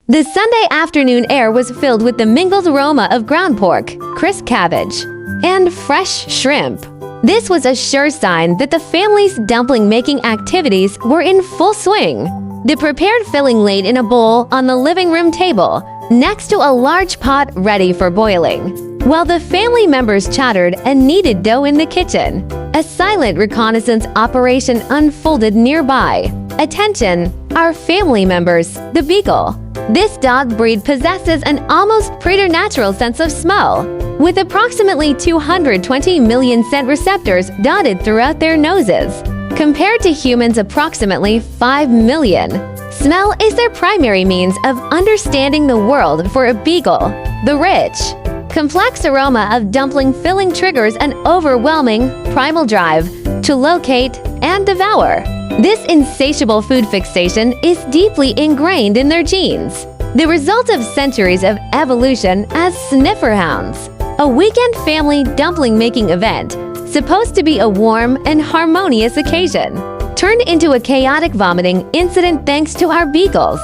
The Sunday afternoon air was filled with the mingled aroma of ground pork, crisp cabbage, and fresh shrimp. This was a sure sign that the family's dumpling-making activities were in full swing. The prepared filling laid in a bowl on the living room table, next to a large pot ready for boiling. While the family members chattered and kneaded dough in the kitchen, a silent reconnaissance operation unfolded nearby. Attention, our family members, the Beagle. This dog breed possesses an almost preternatural sense of smell, with approximately 220 million scent receptors dotted throughout their noses, compared to humans' approximately 5 million. Smell is their primary means of understanding the world for a Beagle. The rich, complex aroma of dumpling filling triggers an overwhelming, primal drive to locate and devour. This insatiable food fixation is deeply ingrained in their genes, the result of centuries of evolution as sniffer hounds. A weekend family dumpling-making event, supposed to be a warm and harmonious occasion, turned into a chaotic vomiting incident thanks to our Beagles.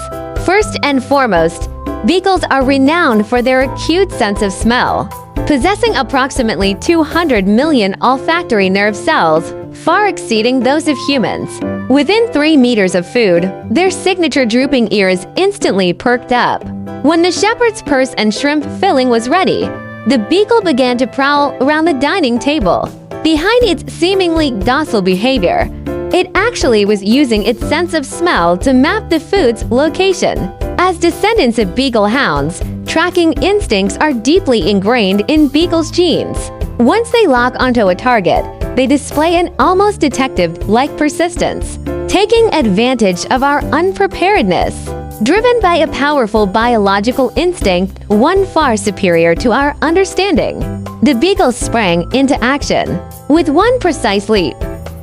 First and foremost, Beagles are renowned for their acute sense of smell. Possessing approximately 200 million olfactory nerve cells, far exceeding those of humans. Within 3 meters of food, their signature drooping ears instantly perked up. When the shepherd's purse and shrimp filling was ready, the Beagle began to prowl around the dining table. Behind its seemingly docile behavior, it actually was using its sense of smell to map the food's location. As descendants of Beagle hounds, tracking instincts are deeply ingrained in Beagle's genes. Once they lock onto a target, they display an almost detective-like persistence, taking advantage of our unpreparedness. Driven by a powerful biological instinct, one far superior to our understanding, the Beagle sprang into action. With one precise leap,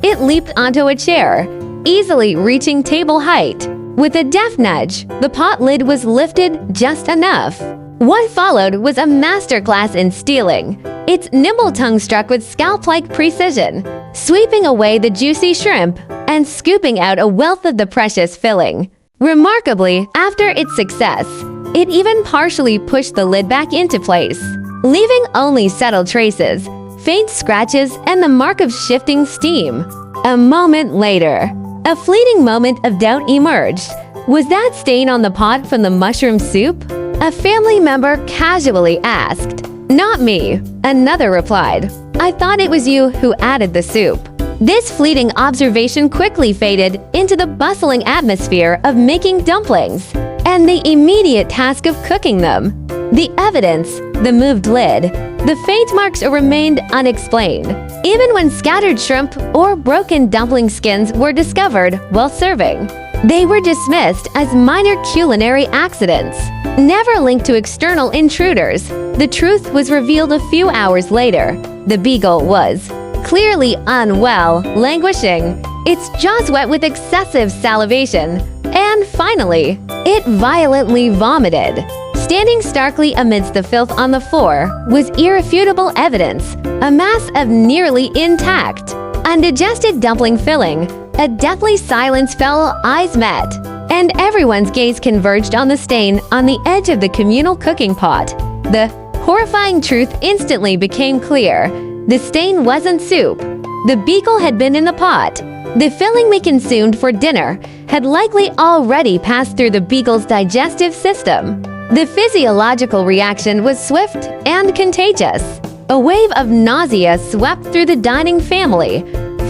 it leaped onto a chair, easily reaching table height. With a deft nudge, the pot lid was lifted just enough. What followed was a masterclass in stealing. Its nimble tongue struck with scalp-like precision, sweeping away the juicy shrimp and scooping out a wealth of the precious filling. Remarkably, after its success, it even partially pushed the lid back into place, leaving only subtle traces, faint scratches, and the mark of shifting steam. A moment later, a fleeting moment of doubt emerged. Was that stain on the pot from the mushroom soup? A family member casually asked. Not me, another replied. I thought it was you who added the soup. This fleeting observation quickly faded into the bustling atmosphere of making dumplings and the immediate task of cooking them. The evidence, the moved lid, the faint marks remained unexplained, even when scattered shrimp or broken dumpling skins were discovered while serving. They were dismissed as minor culinary accidents, never linked to external intruders. The truth was revealed a few hours later. The Beagle was clearly unwell, languishing, its jaws wet with excessive salivation, and finally, it violently vomited. Standing starkly amidst the filth on the floor was irrefutable evidence, a mass of nearly intact, undigested dumpling filling. A deathly silence fell, eyes met, and everyone's gaze converged on the stain on the edge of the communal cooking pot. The horrifying truth instantly became clear. The stain wasn't soup. The Beagle had been in the pot. The filling we consumed for dinner had likely already passed through the Beagle's digestive system. The physiological reaction was swift and contagious. A wave of nausea swept through the dining family,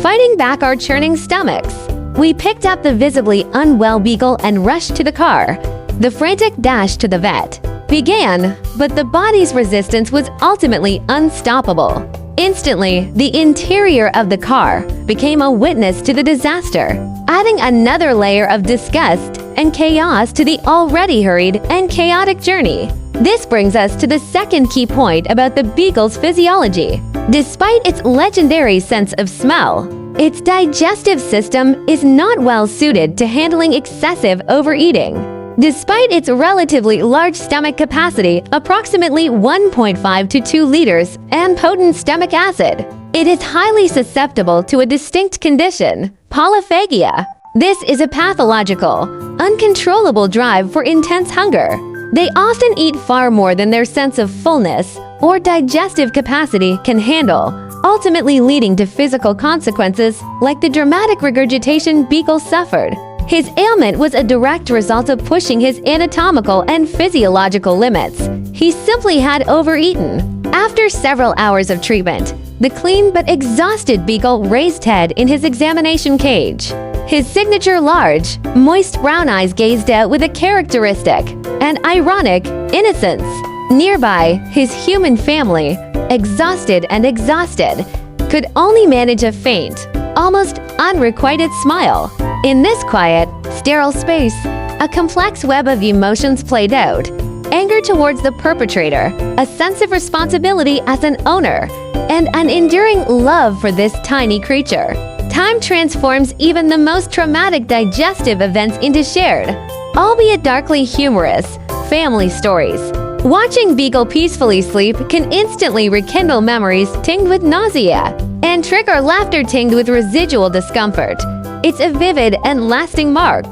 fighting back our churning stomachs. We picked up the visibly unwell Beagle and rushed to the car. The frantic dash to the vet began, but the body's resistance was ultimately unstoppable. Instantly, the interior of the car became a witness to the disaster, adding another layer of disgust and chaos to the already hurried and chaotic journey. This brings us to the second key point about the Beagle's physiology. Despite its legendary sense of smell, its digestive system is not well suited to handling excessive overeating. Despite its relatively large stomach capacity, approximately 1.5 to 2 liters, and potent stomach acid, it is highly susceptible to a distinct condition, polyphagia. This is a pathological, uncontrollable drive for intense hunger. They often eat far more than their sense of fullness or digestive capacity can handle, ultimately leading to physical consequences like the dramatic regurgitation Beagle suffered. His ailment was a direct result of pushing his anatomical and physiological limits. He simply had overeaten. After several hours of treatment, the clean but exhausted Beagle raised head in his examination cage. His signature large, moist brown eyes gazed out with a characteristic and ironic innocence. Nearby, his human family, exhausted, could only manage a faint, almost unrequited smile. In this quiet, sterile space, a complex web of emotions played out. Anger towards the perpetrator, a sense of responsibility as an owner, and an enduring love for this tiny creature. Time transforms even the most traumatic digestive events into shared, albeit darkly humorous, family stories. Watching Beagle peacefully sleep can instantly rekindle memories tinged with nausea and trigger laughter tinged with residual discomfort. It's a vivid and lasting mark.